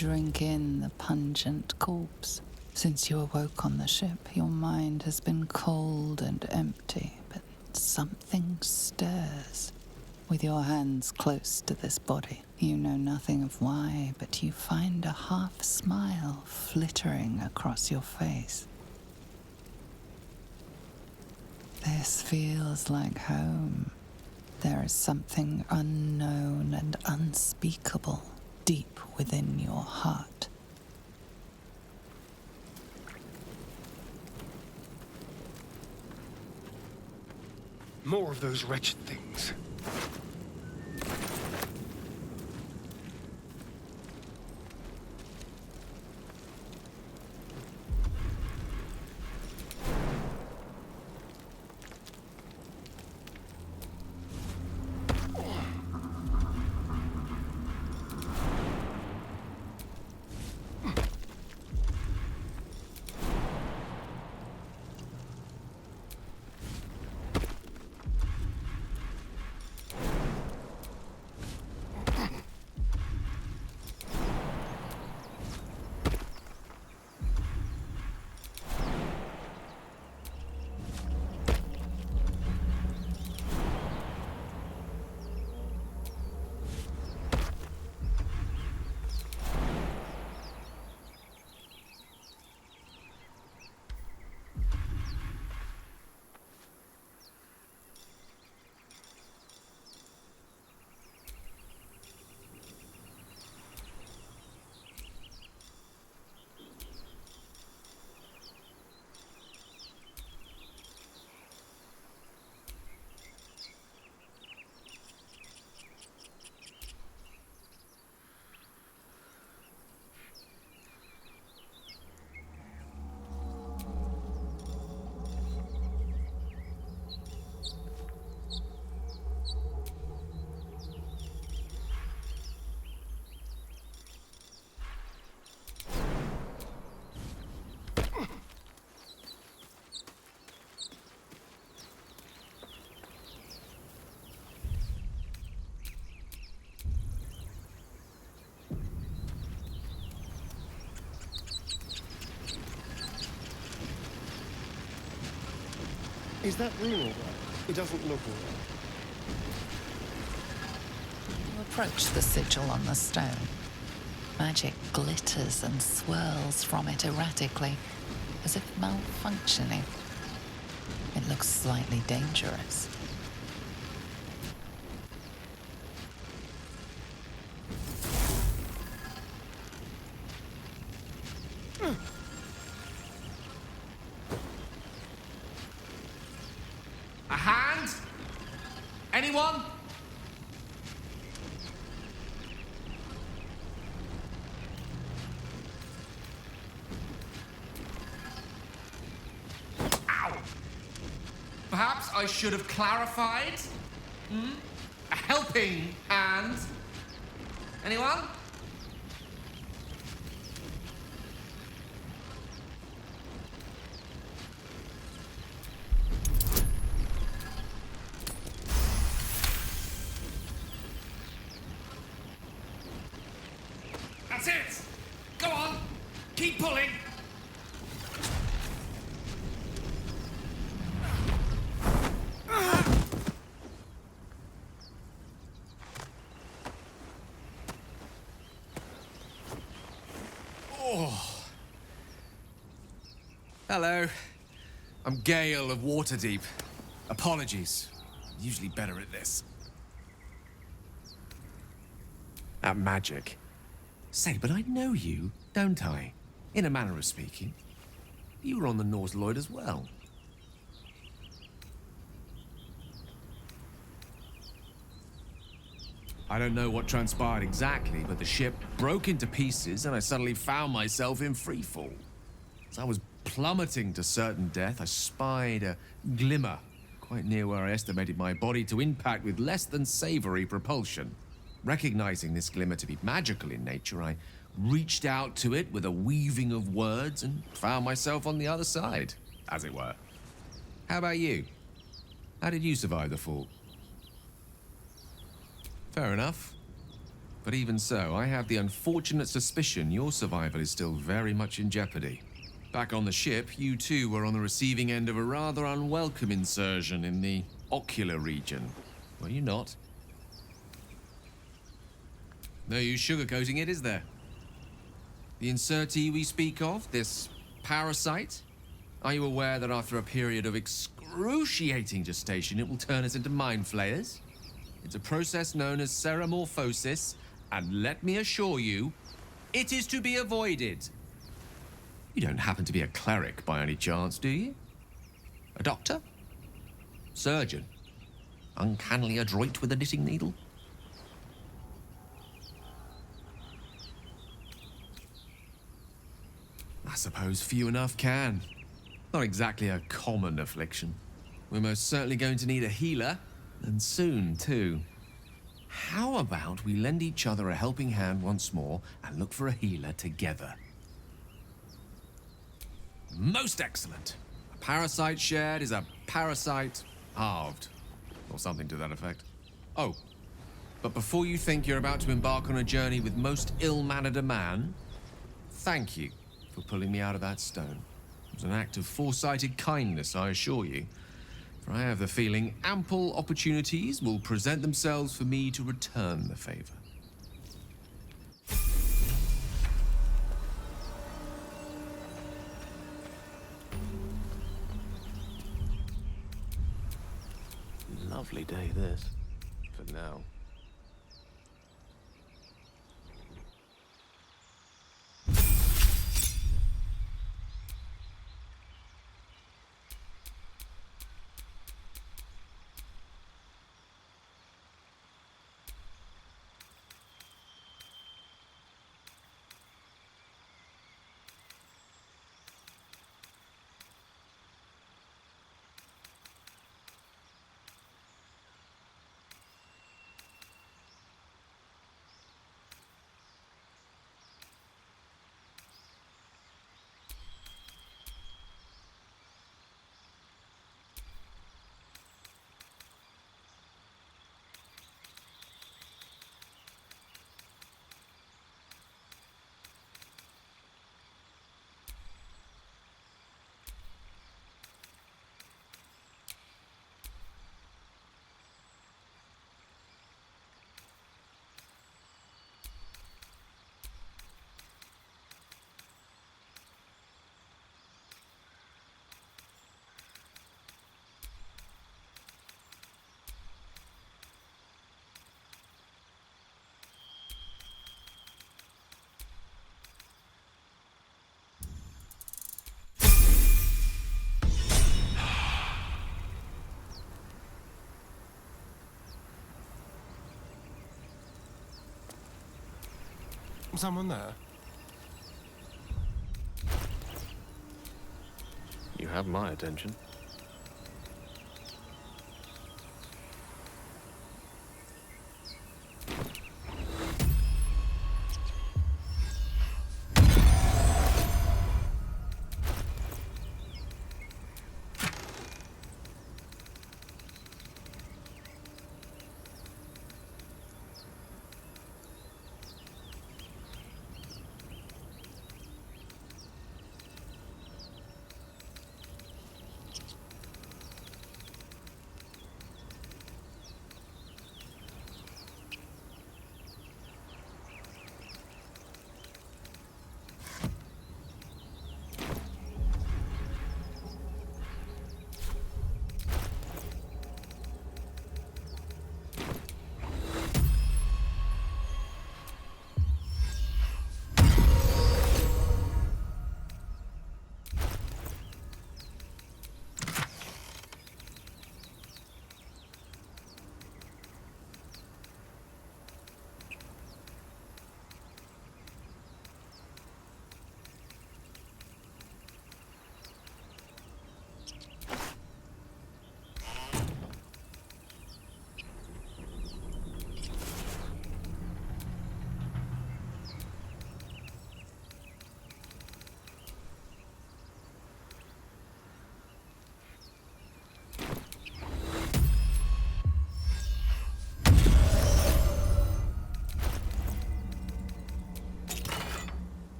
drink in the pungent corpse. Since you awoke on the ship, your mind has been cold and empty, but something stirs. With your hands close to this body, you know nothing of why, but you find a half smile flittering across your face. This feels like home. There is something unknown and unspeakable deep within your heart. More of those wretched things. Is that room all right? It doesn't look all right. You approach the sigil on the stone. Magic glitters and swirls from it erratically, as if malfunctioning. It looks slightly dangerous. A hand? Anyone? Ow! Perhaps I should have clarified? A helping hand? Anyone? That's it! Go on! Keep pulling! Oh. Hello. I'm Gale of Waterdeep. Apologies. I'm usually better at this. At magic. Say, but I know you, don't I? In a manner of speaking. You were on the Norse Lloyd as well. I don't know what transpired exactly, but the ship broke into pieces and I suddenly found myself in freefall. As I was plummeting to certain death, I spied a glimmer quite near where I estimated my body to impact with less than savory propulsion. Recognizing this glimmer to be magical in nature, I reached out to it with a weaving of words and found myself on the other side, as it were. How about you? How did you survive the fall? Fair enough. But even so, I have the unfortunate suspicion your survival is still very much in jeopardy. Back on the ship, you too were on the receiving end of a rather unwelcome insertion in the ocular region. Were you not? No use sugarcoating it, is there? The insertee we speak of, this parasite, are you aware that after a period of excruciating gestation, it will turn us into mind flayers? It's a process known as ceremorphosis, and let me assure you, it is to be avoided. You don't happen to be a cleric by any chance, do you? A doctor? Surgeon? Uncannily adroit with a knitting needle? I suppose few enough can. Not exactly a common affliction. We're most certainly going to need a healer, and soon, too. How about we lend each other a helping hand once more and look for a healer together? Most excellent. A parasite shared is a parasite halved, or something to that effect. Oh, but before you think you're about to embark on a journey with most ill-mannered a man, thank you for pulling me out of that stone. It was an act of foresighted kindness, I assure you. For I have the feeling ample opportunities will present themselves for me to return the favor. Lovely day, this. For now. Someone there? You have my attention.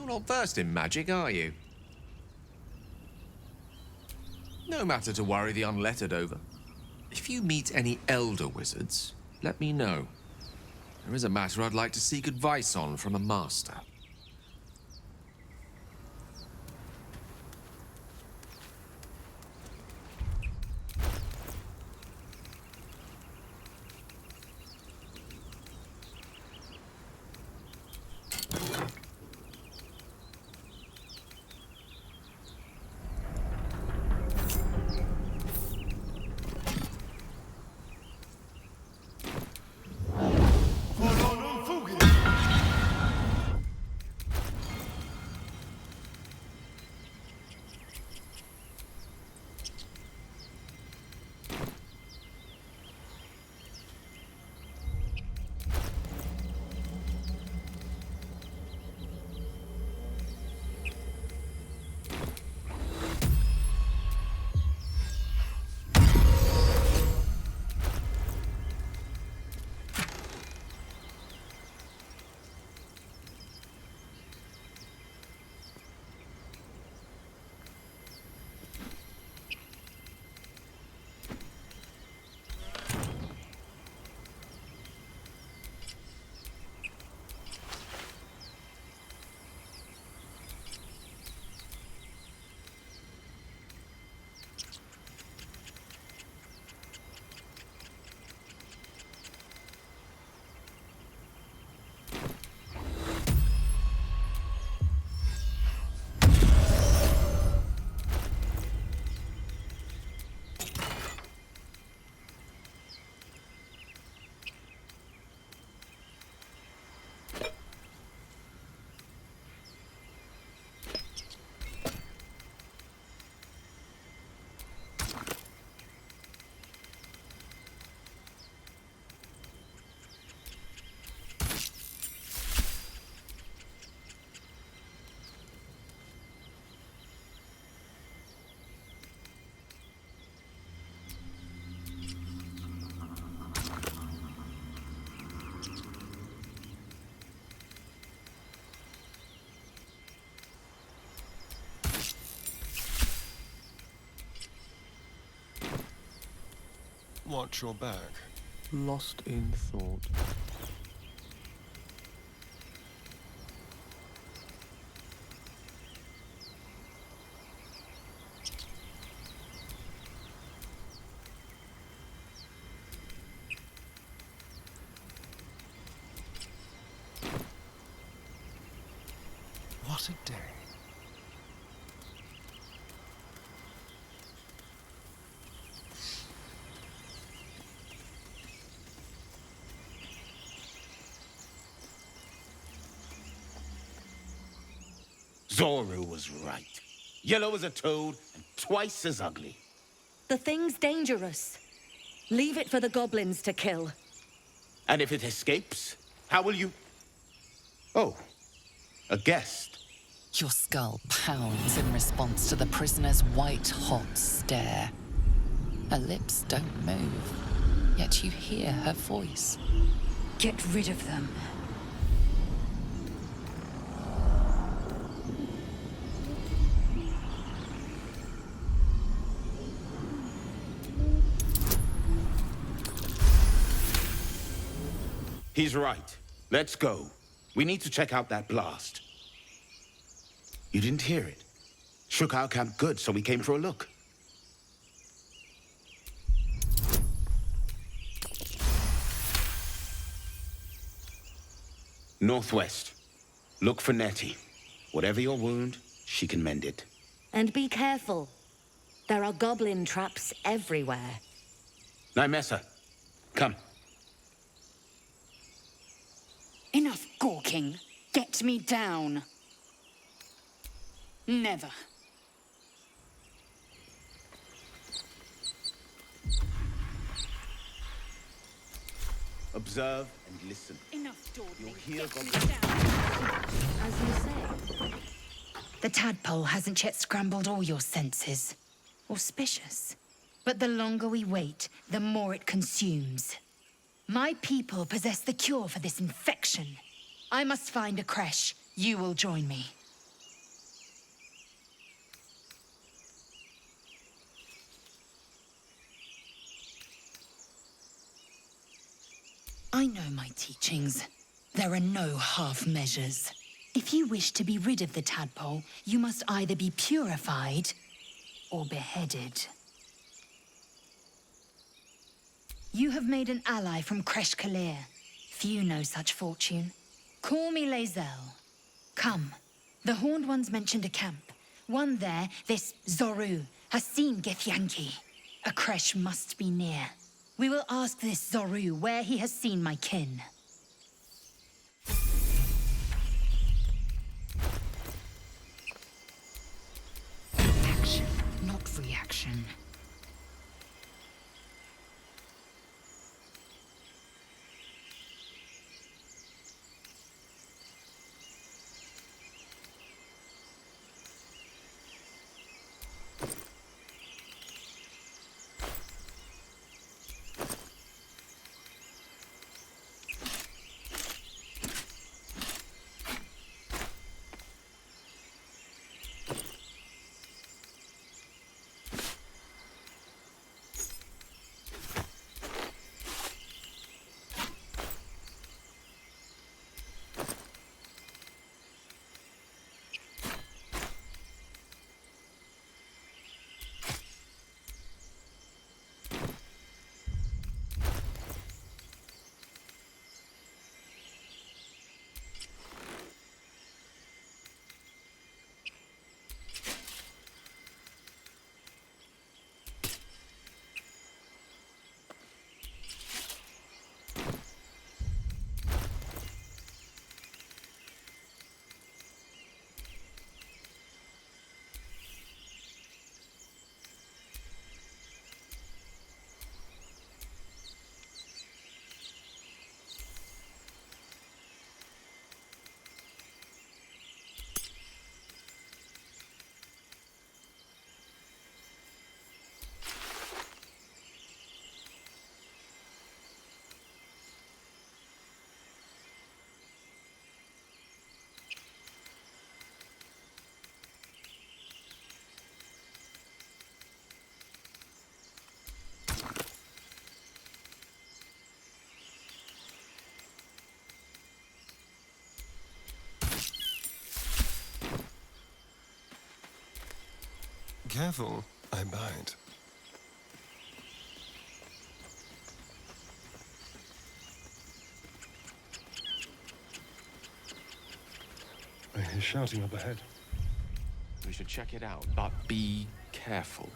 You're not versed in magic, are you? No matter to worry the unlettered over. If you meet any elder wizards, let me know. There is a matter I'd like to seek advice on from a master. Watch your back. Lost in thought. What a day. Zoru was right. Yellow as a toad and twice as ugly. The thing's dangerous. Leave it for the goblins to kill. And if it escapes, how will you... Oh, a guest. Your skull pounds in response to the prisoner's white-hot stare. Her lips don't move, yet you hear her voice. Get rid of them. He's right. Let's go. We need to check out that blast. You didn't hear it? Shook our camp good, so we came for a look. Northwest. Look for Nettie. Whatever your wound, she can mend it. And be careful. There are goblin traps everywhere. Nymessa, come. Enough gawking. Get me down. Never. Observe and listen. Enough dawdling. You'll hear Get me goblins. down. As you say. The tadpole hasn't yet scrambled all your senses. Auspicious. But the longer we wait, the more it consumes. My people possess the cure for this infection. I must find a creche. You will join me. I know my teachings. There are no half measures. If you wish to be rid of the tadpole, you must either be purified or beheaded. You have made an ally from Kresh Kalir. Few know such fortune. Call me Lae'zel. Come. The Horned Ones mentioned a camp. One there, this Zoru, has seen Githyanki. A Kresh must be near. We will ask this Zoru where he has seen my kin. Action, not reaction. Careful, I bite. I hear shouting up ahead. We should check it out, but be careful.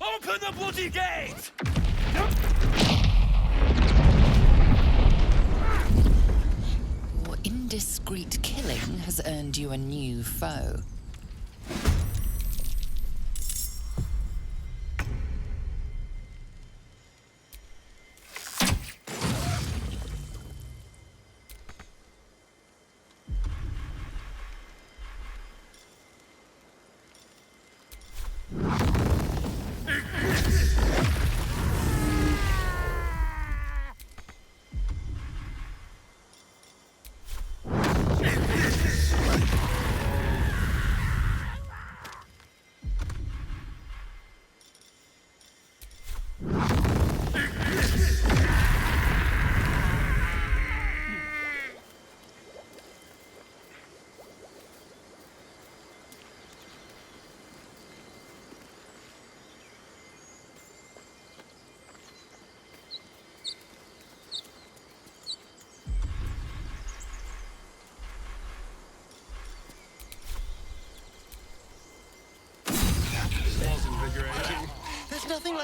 Open the bloody gate! Your indiscreet killing has earned you a new foe.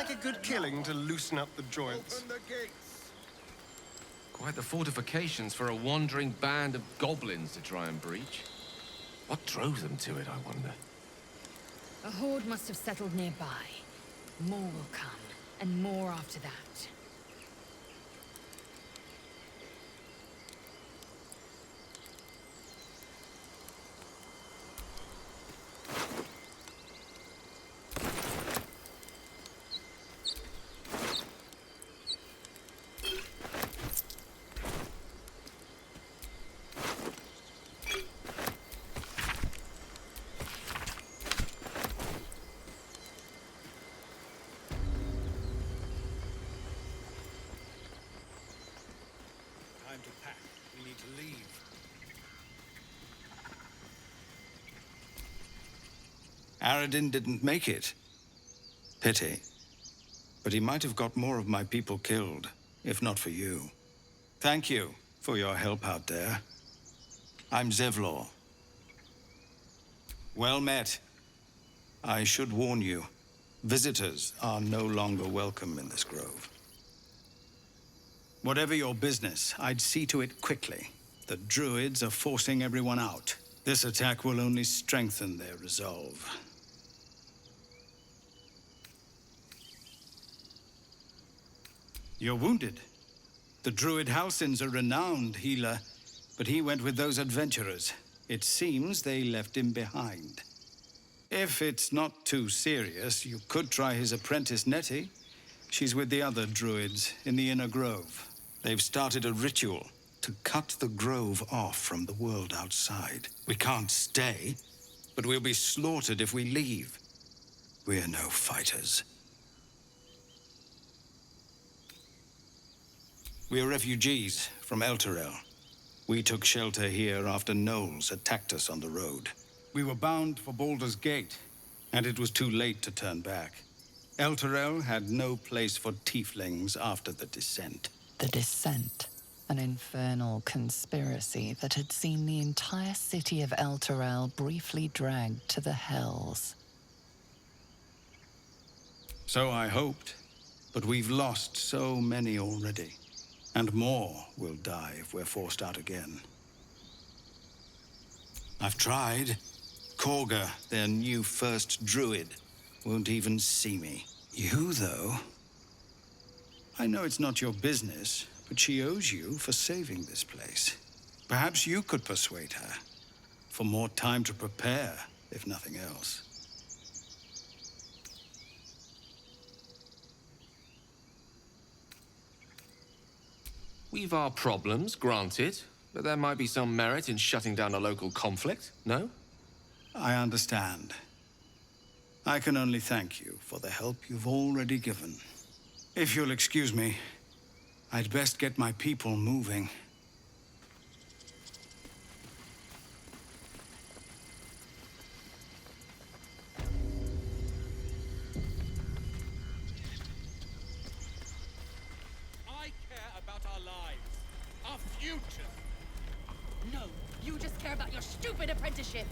like a good killing to loosen up the joints. Quite the fortifications for a wandering band of goblins to try and breach. What drove them to it, I wonder? A horde must have settled nearby. More will come, and more after that. Time to pack. We need to leave. Aradin didn't make it. Pity. But he might have got more of my people killed, if not for you. Thank you for your help out there. I'm Zevlor. Well met. I should warn you, visitors are no longer welcome in this grove. Whatever your business, I'd see to it quickly. The druids are forcing everyone out. This attack will only strengthen their resolve. You're wounded. The druid Halsin's a renowned healer, but he went with those adventurers. It seems they left him behind. If it's not too serious, you could try his apprentice Nettie. She's with the other druids in the inner grove. They've started a ritual to cut the grove off from the world outside. We can't stay, but we'll be slaughtered if we leave. We're no fighters. We're refugees from Elturel. We took shelter here after gnolls attacked us on the road. We were bound for Baldur's Gate, and it was too late to turn back. Elturel had no place for tieflings after the descent. The Descent, an infernal conspiracy that had seen the entire city of Elturel briefly dragged to the hells. So I hoped, but we've lost so many already. And more will die if we're forced out again. I've tried. Korga, their new first druid, won't even see me. You, though... I know it's not your business, but she owes you for saving this place. Perhaps you could persuade her. For more time to prepare, if nothing else. We've our problems, granted, but there might be some merit in shutting down a local conflict, no? I understand. I can only thank you for the help you've already given. If you'll excuse me, I'd best get my people moving. I care about our lives, our future. No, you just care about your stupid apprenticeship.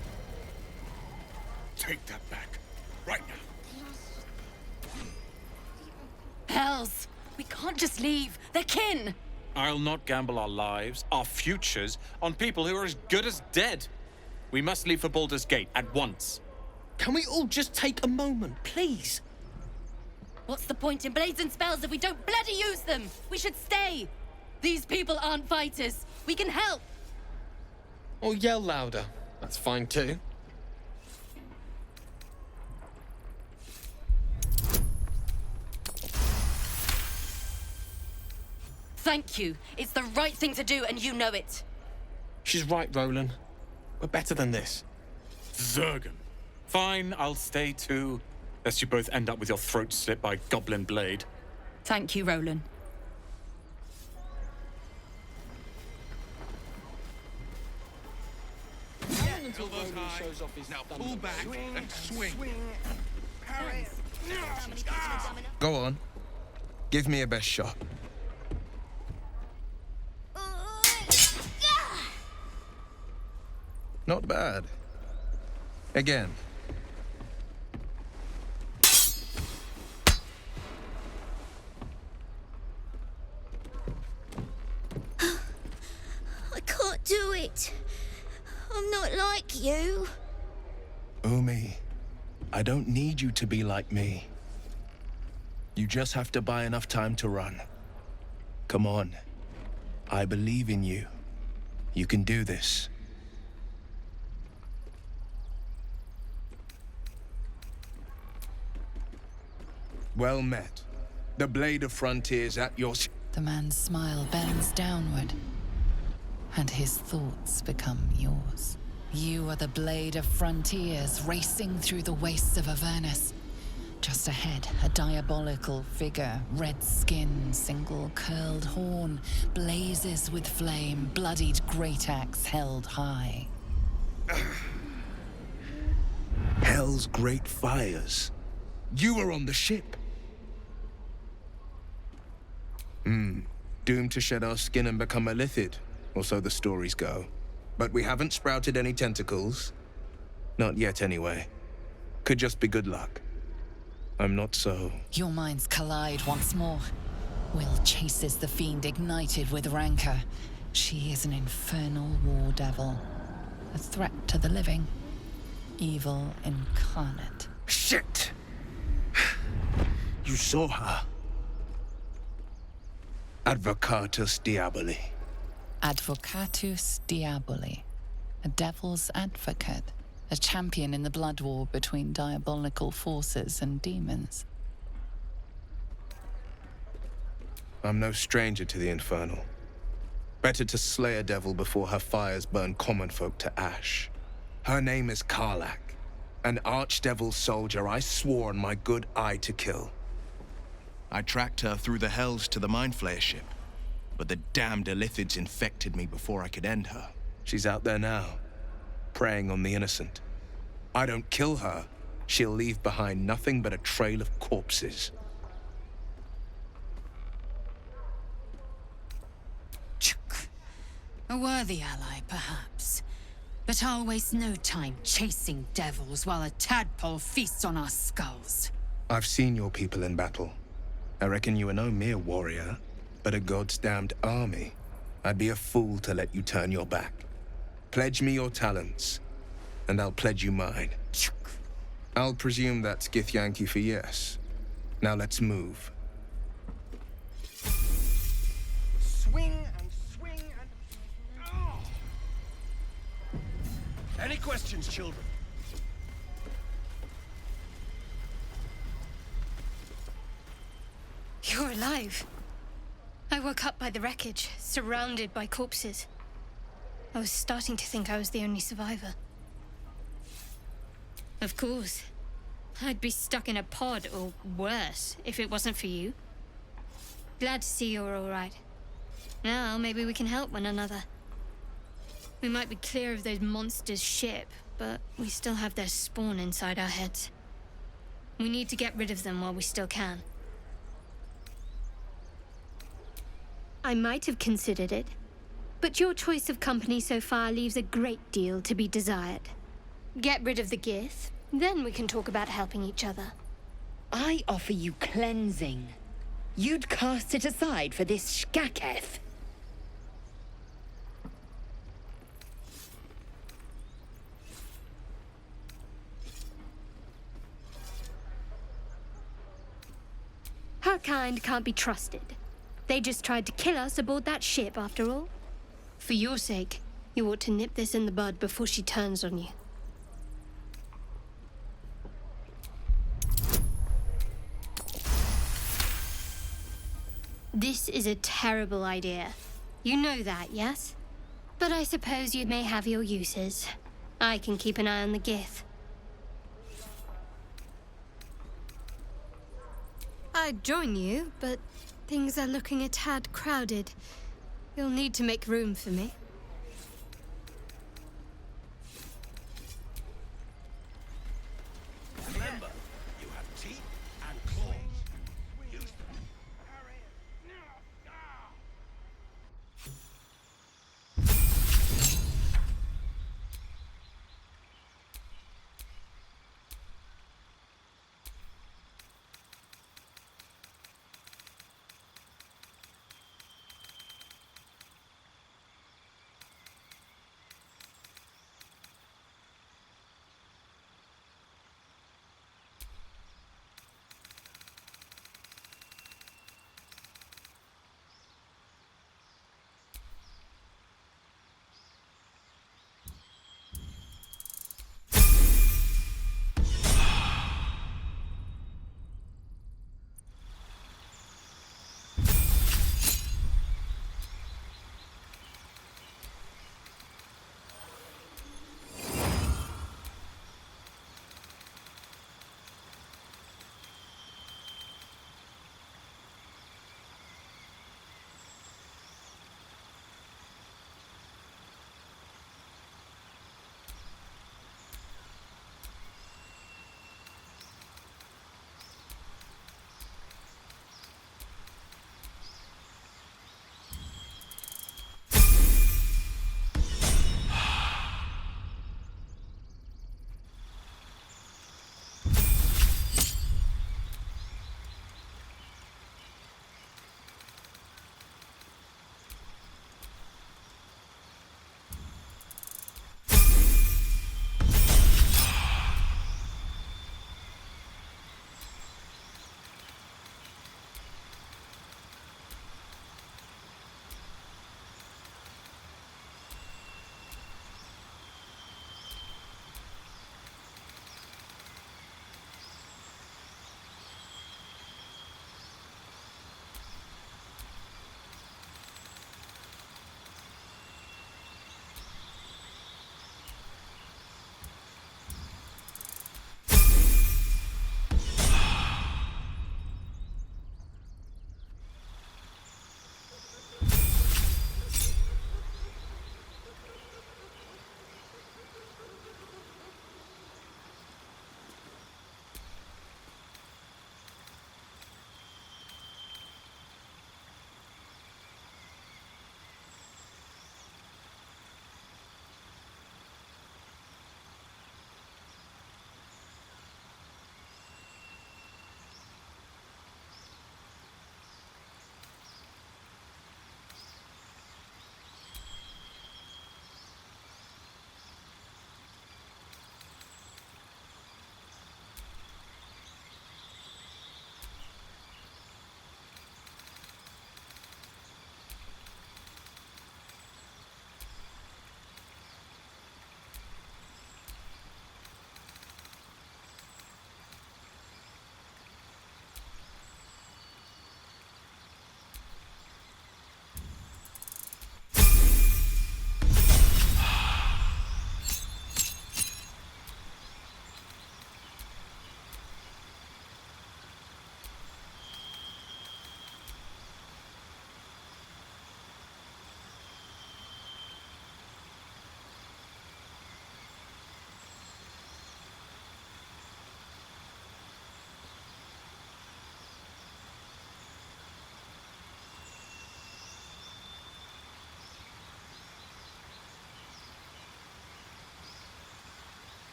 Take that back, right now. Hells! We can't just leave. They're kin! I'll not gamble our lives, our futures, on people who are as good as dead. We must leave for Baldur's Gate at once. Can we all just take a moment, please? What's the point in blades and spells if we don't bloody use them? We should stay! These people aren't fighters. We can help! Or yell louder. That's fine too. Thank you. It's the right thing to do, and you know it. She's right, Roland. We're better than this. Zergan. Fine, I'll stay too. Lest you both end up with your throat slit by goblin blade. Thank you, Roland. Elbows high. Now pull back and swing. Go on. Give me a best shot. Not bad. Again. I'm not like you. Umi, I don't need you to be like me. You just have to buy enough time to run. Come on. I believe in you. You can do this. Well met. The Blade of Frontiers at your... The man's smile bends downward, and his thoughts become yours. You are the Blade of Frontiers racing through the wastes of Avernus. Just ahead, a diabolical figure, red skin, single curled horn, blazes with flame, bloodied great axe held high. Hell's great fires. You were on the ship. Doomed to shed our skin and become a lithid, or so the stories go. But we haven't sprouted any tentacles. Not yet, anyway. Could just be good luck. I'm not so... Your minds collide once more. Will chases the fiend ignited with rancor. She is an infernal war devil. A threat to the living. Evil incarnate. Shit! You saw her. Advocatus Diaboli. Advocatus Diaboli. A devil's advocate. A champion in the blood war between diabolical forces and demons. I'm no stranger to the infernal. Better to slay a devil before her fires burn common folk to ash. Her name is Karlach, an archdevil soldier I swore on my good eye to kill. I tracked her through the hells to the Mind Flayer ship, but the damned Illithids infected me before I could end her. She's out there now, preying on the innocent. I don't kill her, she'll leave behind nothing but a trail of corpses. A worthy ally, perhaps. But I'll waste no time chasing devils while a tadpole feasts on our skulls. I've seen your people in battle. I reckon you are no mere warrior, but a god's damned army. I'd be a fool to let you turn your back. Pledge me your talents, and I'll pledge you mine. I'll presume that's Githyanki for yes. Now let's move. Swing and swing and... Oh. Any questions, children? You're alive. I woke up by the wreckage, surrounded by corpses. I was starting to think I was the only survivor. Of course. I'd be stuck in a pod, or worse, if it wasn't for you. Glad to see you're all right. Now, maybe we can help one another. We might be clear of those monsters' ship, but we still have their spawn inside our heads. We need to get rid of them while we still can. I might have considered it, but your choice of company so far leaves a great deal to be desired. Get rid of the Gith, then we can talk about helping each other. I offer you cleansing. You'd cast it aside for this Shkaketh. Her kind can't be trusted. They just tried to kill us aboard that ship, after all. For your sake, you ought to nip this in the bud before she turns on you. This is a terrible idea. You know that, yes? But I suppose you may have your uses. I can keep an eye on the Gith. I'd join you, but things are looking a tad crowded. You'll need to make room for me. Remember, you have teeth and claws. Use them. Hurry. No. Ah.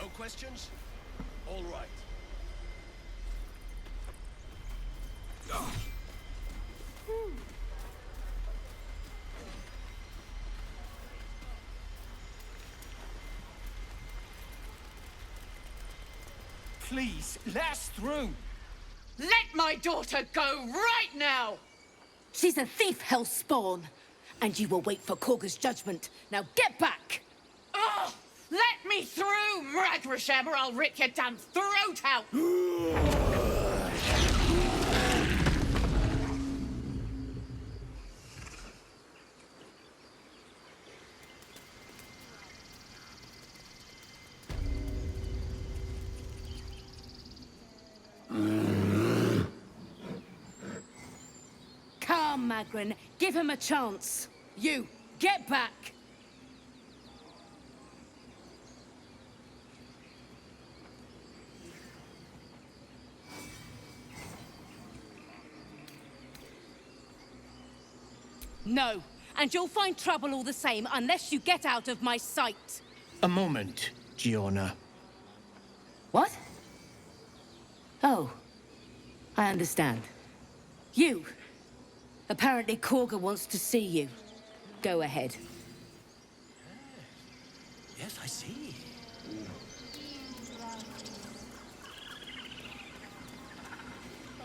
No questions? All right. Please, let us through. Let my daughter go right now! She's a thief, hellspawn. And you will wait for Korga's judgment. Now get back! Oh, let me through, Mragrasham, or I'll rip your damn throat out! Come, Magrin, give him a chance. You, get back! No, and you'll find trouble all the same unless you get out of my sight. A moment, Giona. What? Oh, I understand. You. Apparently Korga wants to see you. Go ahead. Yes, I see.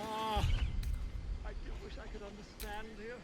Ah, I do wish I could understand you.